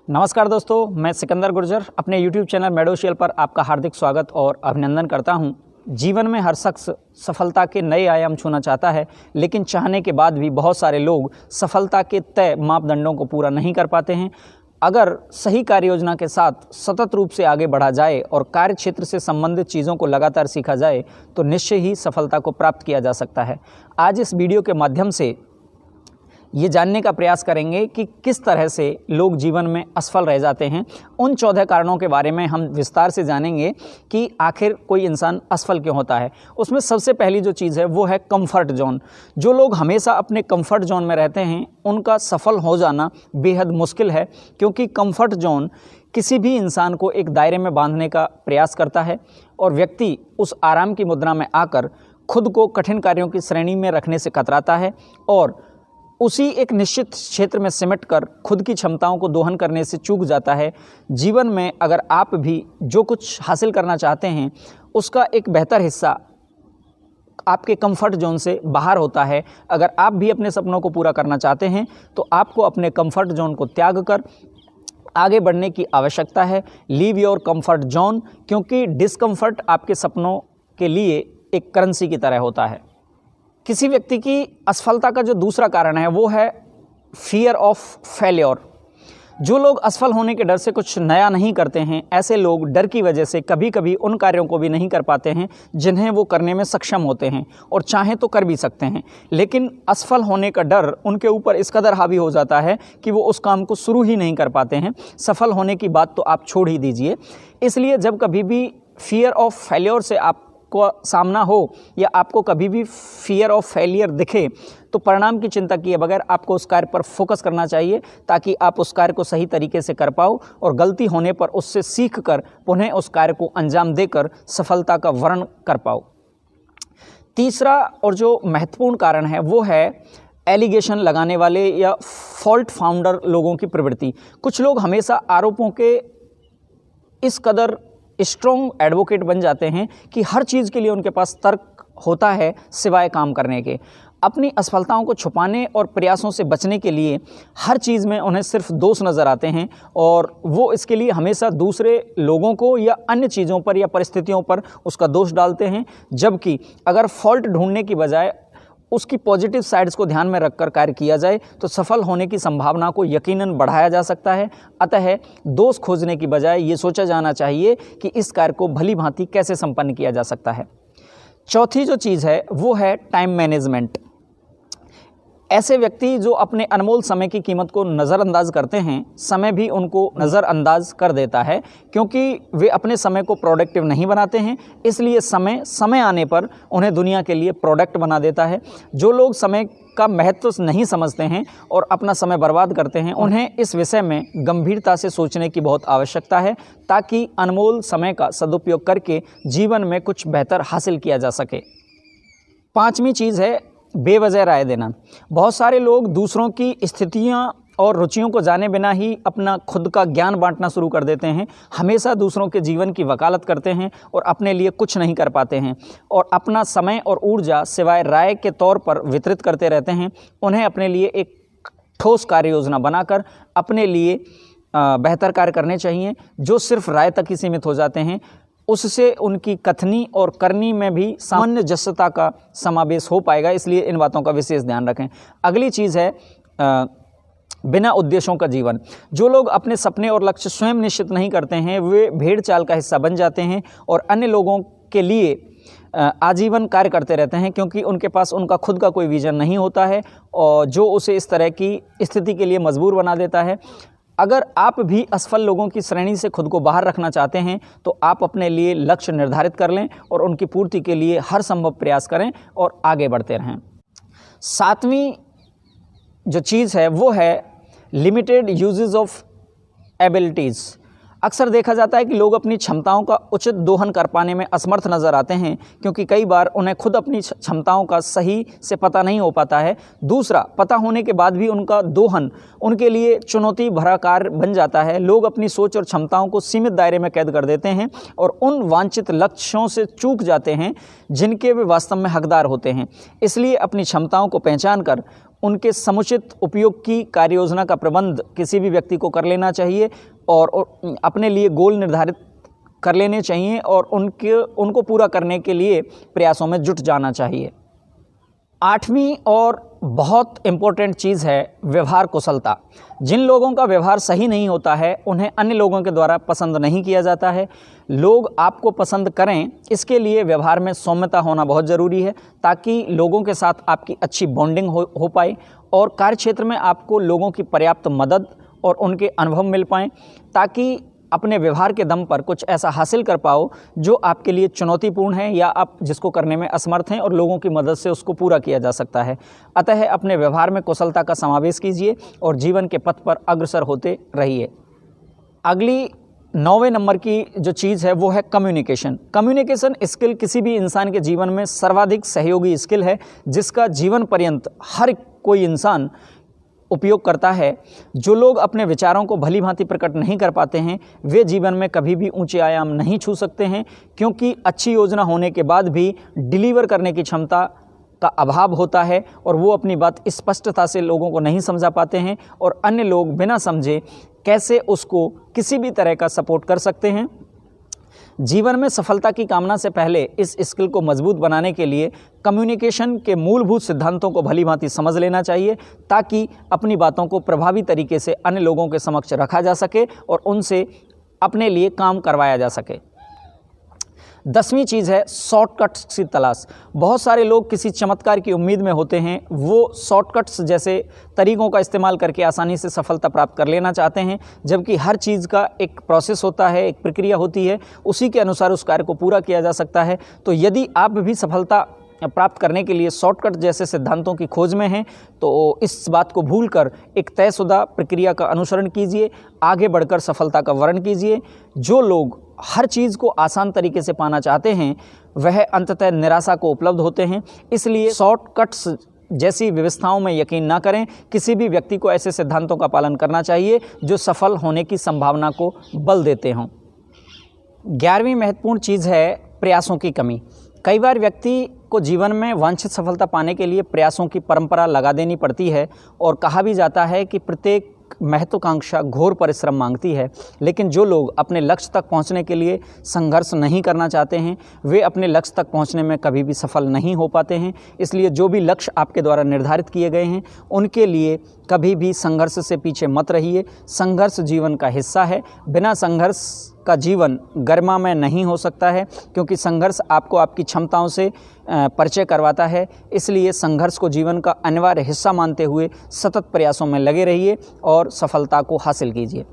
नमस्कार दोस्तों, मैं सिकंदर गुर्जर अपने YouTube चैनल मेडोशियल पर आपका हार्दिक स्वागत और अभिनंदन करता हूं। जीवन में हर शख्स सफलता के नए आयाम छूना चाहता है, लेकिन चाहने के बाद भी बहुत सारे लोग सफलता के तय मापदंडों को पूरा नहीं कर पाते हैं। अगर सही कार्य योजना के साथ सतत रूप से आगे बढ़ा जाए और कार्य क्षेत्र से संबंधित चीज़ों को लगातार सीखा जाए तो निश्चय ही सफलता को प्राप्त किया जा सकता है। आज इस वीडियो के माध्यम से ये जानने का प्रयास करेंगे कि किस तरह से लोग जीवन में असफल रह जाते हैं। उन 14 कारणों के बारे में हम विस्तार से जानेंगे कि आखिर कोई इंसान असफल क्यों होता है। उसमें सबसे पहली जो चीज़ है वो है कंफर्ट जोन। जो लोग हमेशा अपने कंफर्ट जोन में रहते हैं उनका सफल हो जाना बेहद मुश्किल है, क्योंकि कंफर्ट जोन किसी भी इंसान को एक दायरे में बांधने का प्रयास करता है और व्यक्ति उस आराम की मुद्रा में आकर खुद को कठिन कार्यों की श्रेणी में रखने से कतराता है और उसी एक निश्चित क्षेत्र में सिमटकर खुद की क्षमताओं को दोहन करने से चूक जाता है। जीवन में अगर आप भी जो कुछ हासिल करना चाहते हैं उसका एक बेहतर हिस्सा आपके कंफर्ट जोन से बाहर होता है। अगर आप भी अपने सपनों को पूरा करना चाहते हैं तो आपको अपने कंफर्ट जोन को त्याग कर आगे बढ़ने की आवश्यकता है। लीव योर कंफर्ट जोन, क्योंकि डिस्कम्फर्ट आपके सपनों के लिए एक करेंसी की तरह होता है। किसी व्यक्ति की असफलता का जो दूसरा कारण है वो है फियर ऑफ फेल्योर। जो लोग असफल होने के डर से कुछ नया नहीं करते हैं, ऐसे लोग डर की वजह से कभी कभी उन कार्यों को भी नहीं कर पाते हैं जिन्हें वो करने में सक्षम होते हैं और चाहें तो कर भी सकते हैं, लेकिन असफल होने का डर उनके ऊपर इस कदर हावी हो जाता है कि वो उस काम को शुरू ही नहीं कर पाते हैं। सफल होने की बात तो आप छोड़ ही दीजिए। इसलिए जब कभी भी फियर ऑफ फेल्योर से आप को सामना हो या आपको कभी भी फियर ऑफ फेलियर दिखे तो परिणाम की चिंता किए बगैर आपको उस कार्य पर फोकस करना चाहिए, ताकि आप उस कार्य को सही तरीके से कर पाओ और गलती होने पर उससे सीख कर पुनः उस कार्य को अंजाम देकर सफलता का वर्ण कर पाओ। तीसरा और जो महत्वपूर्ण कारण है वो है एलिगेशन लगाने वाले या फॉल्ट फाउंडर लोगों की प्रवृत्ति। कुछ लोग हमेशा आरोपों के इस कदर स्ट्रॉन्ग एडवोकेट बन जाते हैं कि हर चीज़ के लिए उनके पास तर्क होता है सिवाय काम करने के। अपनी असफलताओं को छुपाने और प्रयासों से बचने के लिए हर चीज़ में उन्हें सिर्फ दोष नज़र आते हैं और वो इसके लिए हमेशा दूसरे लोगों को या अन्य चीज़ों पर या परिस्थितियों पर उसका दोष डालते हैं। जबकि अगर फॉल्ट ढूंढने की बजाय उसकी पॉजिटिव साइड्स को ध्यान में रखकर कार्य किया जाए तो सफल होने की संभावना को यकीनन बढ़ाया जा सकता है। अतः दोष खोजने की बजाय ये सोचा जाना चाहिए कि इस कार्य को भली भांति कैसे संपन्न किया जा सकता है। चौथी जो चीज़ है वो है टाइम मैनेजमेंट। ऐसे व्यक्ति जो अपने अनमोल समय की कीमत को नज़रअंदाज करते हैं, समय भी उनको नज़रअंदाज कर देता है, क्योंकि वे अपने समय को प्रोडक्टिव नहीं बनाते हैं। इसलिए समय आने पर उन्हें दुनिया के लिए प्रोडक्ट बना देता है। जो लोग समय का महत्व नहीं समझते हैं और अपना समय बर्बाद करते हैं, उन्हें इस विषय में गंभीरता से सोचने की बहुत आवश्यकता है, ताकि अनमोल समय का सदुपयोग करके जीवन में कुछ बेहतर हासिल किया जा सके। पाँचवीं चीज़ है बेवजह राय देना। बहुत सारे लोग दूसरों की स्थितियां और रुचियों को जाने बिना ही अपना खुद का ज्ञान बांटना शुरू कर देते हैं। हमेशा दूसरों के जीवन की वकालत करते हैं और अपने लिए कुछ नहीं कर पाते हैं और अपना समय और ऊर्जा सिवाय राय के तौर पर वितरित करते रहते हैं। उन्हें अपने लिए एक ठोस कार्य योजना बनाकर अपने लिए बेहतर कार्य करने चाहिए। जो सिर्फ राय तक ही सीमित हो जाते हैं, उससे उनकी कथनी और करनी में भी सामंजस्यता का समावेश हो पाएगा। इसलिए इन बातों का विशेष ध्यान रखें। अगली चीज़ है बिना उद्देश्यों का जीवन। जो लोग अपने सपने और लक्ष्य स्वयं निश्चित नहीं करते हैं, वे भेड़ चाल का हिस्सा बन जाते हैं और अन्य लोगों के लिए आजीवन कार्य करते रहते हैं, क्योंकि उनके पास उनका खुद का कोई विजन नहीं होता है और जो उसे इस तरह की स्थिति के लिए मजबूर बना देता है। अगर आप भी असफल लोगों की श्रेणी से खुद को बाहर रखना चाहते हैं तो आप अपने लिए लक्ष्य निर्धारित कर लें और उनकी पूर्ति के लिए हर संभव प्रयास करें और आगे बढ़ते रहें। सातवीं जो चीज़ है वो है लिमिटेड यूजेस ऑफ एबिलिटीज़। अक्सर देखा जाता है कि लोग अपनी क्षमताओं का उचित दोहन कर पाने में असमर्थ नज़र आते हैं, क्योंकि कई बार उन्हें खुद अपनी क्षमताओं का सही से पता नहीं हो पाता है। दूसरा, पता होने के बाद भी उनका दोहन उनके लिए चुनौती भरा कार्य बन जाता है। लोग अपनी सोच और क्षमताओं को सीमित दायरे में कैद कर देते हैं और उन वांछित लक्ष्यों से चूक जाते हैं जिनके वे वास्तव में हकदार होते हैं। इसलिए अपनी क्षमताओं को पहचान कर उनके समुचित उपयोग की कार्य योजना का प्रबंध किसी भी व्यक्ति को कर लेना चाहिए और अपने लिए गोल निर्धारित कर लेने चाहिए और उनको पूरा करने के लिए प्रयासों में जुट जाना चाहिए। 8वीं और बहुत इम्पोर्टेंट चीज़ है व्यवहार कुशलता। जिन लोगों का व्यवहार सही नहीं होता है उन्हें अन्य लोगों के द्वारा पसंद नहीं किया जाता है। लोग आपको पसंद करें इसके लिए व्यवहार में सौम्यता होना बहुत ज़रूरी है, ताकि लोगों के साथ आपकी अच्छी बॉन्डिंग हो पाए और कार्यक्षेत्र में आपको लोगों की पर्याप्त मदद और उनके अनुभव मिल पाएँ, ताकि अपने व्यवहार के दम पर कुछ ऐसा हासिल कर पाओ जो आपके लिए चुनौतीपूर्ण है या आप जिसको करने में असमर्थ हैं और लोगों की मदद से उसको पूरा किया जा सकता है। अतः अपने व्यवहार में कुशलता का समावेश कीजिए और जीवन के पथ पर अग्रसर होते रहिए। अगली 9वें नंबर की जो चीज़ है वो है कम्युनिकेशन। कम्युनिकेशन स्किल किसी भी इंसान के जीवन में सर्वाधिक सहयोगी स्किल है, जिसका जीवन पर्यंत हर कोई इंसान उपयोग करता है। जो लोग अपने विचारों को भली भांति प्रकट नहीं कर पाते हैं वे जीवन में कभी भी ऊंचे आयाम नहीं छू सकते हैं, क्योंकि अच्छी योजना होने के बाद भी डिलीवर करने की क्षमता का अभाव होता है और वो अपनी बात स्पष्टता से लोगों को नहीं समझा पाते हैं और अन्य लोग बिना समझे कैसे उसको किसी भी तरह का सपोर्ट कर सकते हैं। जीवन में सफलता की कामना से पहले इस स्किल को मजबूत बनाने के लिए कम्युनिकेशन के मूलभूत सिद्धांतों को भली भांति समझ लेना चाहिए, ताकि अपनी बातों को प्रभावी तरीके से अन्य लोगों के समक्ष रखा जा सके और उनसे अपने लिए काम करवाया जा सके। 10वीं चीज़ है शॉर्टकट्स की तलाश। बहुत सारे लोग किसी चमत्कार की उम्मीद में होते हैं, वो शॉर्टकट्स जैसे तरीक़ों का इस्तेमाल करके आसानी से सफलता प्राप्त कर लेना चाहते हैं, जबकि हर चीज़ का एक प्रोसेस होता है, एक प्रक्रिया होती है, उसी के अनुसार उस कार्य को पूरा किया जा सकता है। तो यदि आप भी सफलता प्राप्त करने के लिए शॉर्टकट जैसे सिद्धांतों की खोज में हैं तो इस बात को भूलकर एक तयशुदा प्रक्रिया का अनुसरण कीजिए, आगे बढ़कर सफलता का वर्ण कीजिए। जो लोग हर चीज़ को आसान तरीके से पाना चाहते हैं वह अंततः निराशा को उपलब्ध होते हैं। इसलिए शॉर्टकट्स जैसी व्यवस्थाओं में यकीन ना करें। किसी भी व्यक्ति को ऐसे सिद्धांतों का पालन करना चाहिए जो सफल होने की संभावना को बल देते हों। 11वीं महत्वपूर्ण चीज़ है प्रयासों की कमी। कई बार व्यक्ति को जीवन में वांछित सफलता पाने के लिए प्रयासों की परंपरा लगा देनी पड़ती है और कहा भी जाता है कि प्रत्येक महत्वाकांक्षा घोर परिश्रम मांगती है। लेकिन जो लोग अपने लक्ष्य तक पहुंचने के लिए संघर्ष नहीं करना चाहते हैं वे अपने लक्ष्य तक पहुंचने में कभी भी सफल नहीं हो पाते हैं। इसलिए जो भी लक्ष्य आपके द्वारा निर्धारित किए गए हैं उनके लिए कभी भी संघर्ष से पीछे मत रहिए। संघर्ष जीवन का हिस्सा है। बिना संघर्ष का जीवन गरिमामय नहीं हो सकता है, क्योंकि संघर्ष आपको आपकी क्षमताओं से परिचय करवाता है। इसलिए संघर्ष को जीवन का अनिवार्य हिस्सा मानते हुए सतत प्रयासों में लगे रहिए और सफलता को हासिल कीजिए।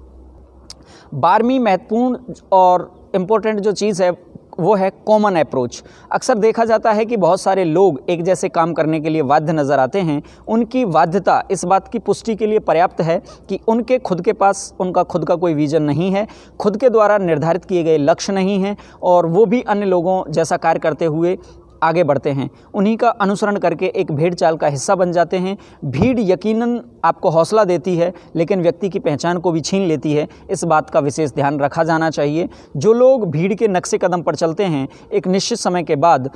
12वीं महत्वपूर्ण और इम्पोर्टेंट जो चीज़ है वो है कॉमन अप्रोच। अक्सर देखा जाता है कि बहुत सारे लोग एक जैसे काम करने के लिए बाध्य नज़र आते हैं। उनकी बाध्यता इस बात की पुष्टि के लिए पर्याप्त है कि उनके खुद के पास उनका खुद का कोई विजन नहीं है, खुद के द्वारा निर्धारित किए गए लक्ष्य नहीं हैं और वो भी अन्य लोगों जैसा कार्य करते हुए आगे बढ़ते हैं। उन्हीं का अनुसरण करके एक भेड़ चाल का हिस्सा बन जाते हैं। भीड़ यकीनन आपको हौसला देती है लेकिन व्यक्ति की पहचान को भी छीन लेती है। इस बात का विशेष ध्यान रखा जाना चाहिए। जो लोग भीड़ के नक्शे कदम पर चलते हैं एक निश्चित समय के बाद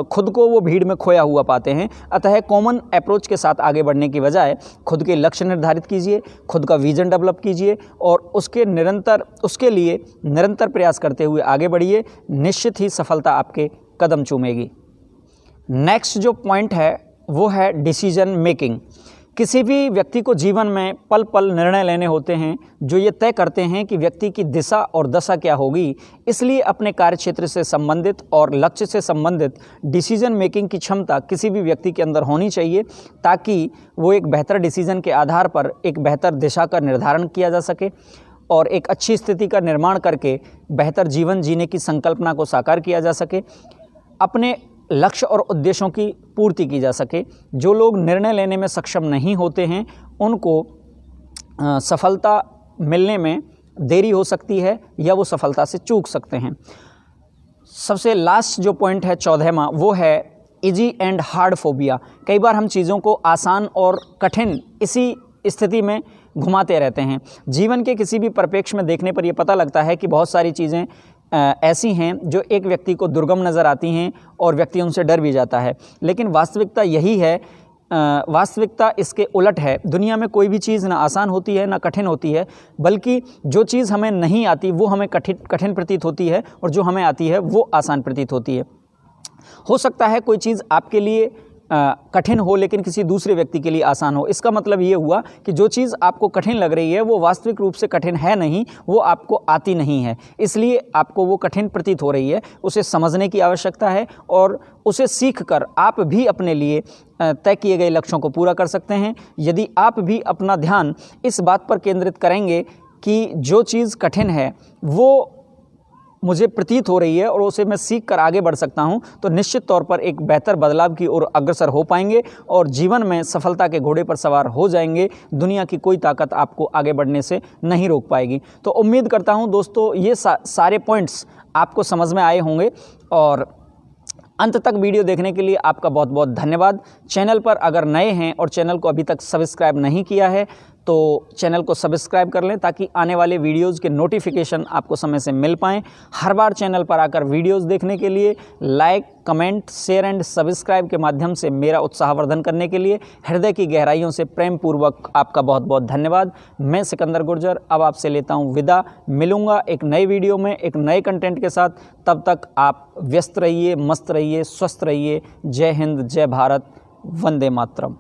खुद को वो भीड़ में खोया हुआ पाते हैं। अतः कॉमन अप्रोच के साथ आगे बढ़ने की बजाय खुद के लक्ष्य निर्धारित कीजिए, खुद का विजन डेवलप कीजिए और उसके लिए निरंतर प्रयास करते हुए आगे बढ़िए। निश्चित ही सफलता आपके कदम चूमेगी। नेक्स्ट जो पॉइंट है वो है डिसीजन मेकिंग। किसी भी व्यक्ति को जीवन में पल पल निर्णय लेने होते हैं जो ये तय करते हैं कि व्यक्ति की दिशा और दशा क्या होगी। इसलिए अपने कार्यक्षेत्र से संबंधित और लक्ष्य से संबंधित डिसीजन मेकिंग की क्षमता किसी भी व्यक्ति के अंदर होनी चाहिए, ताकि वो एक बेहतर डिसीजन के आधार पर एक बेहतर दिशा का निर्धारण किया जा सके और एक अच्छी स्थिति का निर्माण करके बेहतर जीवन जीने की संकल्पना को साकार किया जा सके, अपने लक्ष्य और उद्देश्यों की पूर्ति की जा सके। जो लोग निर्णय लेने में सक्षम नहीं होते हैं उनको सफलता मिलने में देरी हो सकती है या वो सफलता से चूक सकते हैं। सबसे लास्ट जो पॉइंट है 14वां वो है इजी एंड हार्ड फोबिया। कई बार हम चीज़ों को आसान और कठिन इसी स्थिति में घुमाते रहते हैं। जीवन के किसी भी परिप्रेक्ष्य में देखने पर यह पता लगता है कि बहुत सारी चीज़ें ऐसी हैं जो एक व्यक्ति को दुर्गम नज़र आती हैं और व्यक्ति उनसे डर भी जाता है, लेकिन वास्तविकता यही है वास्तविकता इसके उलट है। दुनिया में कोई भी चीज़ ना आसान होती है ना कठिन होती है, बल्कि जो चीज़ हमें नहीं आती वो हमें कठिन प्रतीत होती है और जो हमें आती है वो आसान प्रतीत होती है। हो सकता है कोई चीज़ आपके लिए कठिन हो लेकिन किसी दूसरे व्यक्ति के लिए आसान हो। इसका मतलब ये हुआ कि जो चीज़ आपको कठिन लग रही है वो वास्तविक रूप से कठिन है नहीं, वो आपको आती नहीं है, इसलिए आपको वो कठिन प्रतीत हो रही है। उसे समझने की आवश्यकता है और उसे सीखकर आप भी अपने लिए तय किए गए लक्ष्यों को पूरा कर सकते हैं। यदि आप भी अपना ध्यान इस बात पर केंद्रित करेंगे कि जो चीज़ कठिन है वो मुझे प्रतीत हो रही है और उसे मैं सीख कर आगे बढ़ सकता हूं, तो निश्चित तौर पर एक बेहतर बदलाव की ओर अग्रसर हो पाएंगे और जीवन में सफलता के घोड़े पर सवार हो जाएंगे। दुनिया की कोई ताकत आपको आगे बढ़ने से नहीं रोक पाएगी। तो उम्मीद करता हूं दोस्तों ये सारे पॉइंट्स आपको समझ में आए होंगे और अंत तक वीडियो देखने के लिए आपका बहुत बहुत धन्यवाद। चैनल पर अगर नए हैं और चैनल को अभी तक सब्सक्राइब नहीं किया है तो चैनल को सब्सक्राइब कर लें ताकि आने वाले वीडियोज़ के नोटिफिकेशन आपको समय से मिल पाएँ। हर बार चैनल पर आकर वीडियोज़ देखने के लिए like, comment, share and subscribe के माध्यम से मेरा उत्साहवर्धन करने के लिए हृदय की गहराइयों से प्रेम पूर्वक आपका बहुत बहुत धन्यवाद। मैं सिकंदर गुर्जर अब आपसे लेता हूँ विदा। मिलूँगा एक नए वीडियो में एक नए कंटेंट के साथ। तब तक आप व्यस्त रहिए, मस्त रहिए, स्वस्थ रहिए। जय हिंद, जय भारत, वंदे मातरम।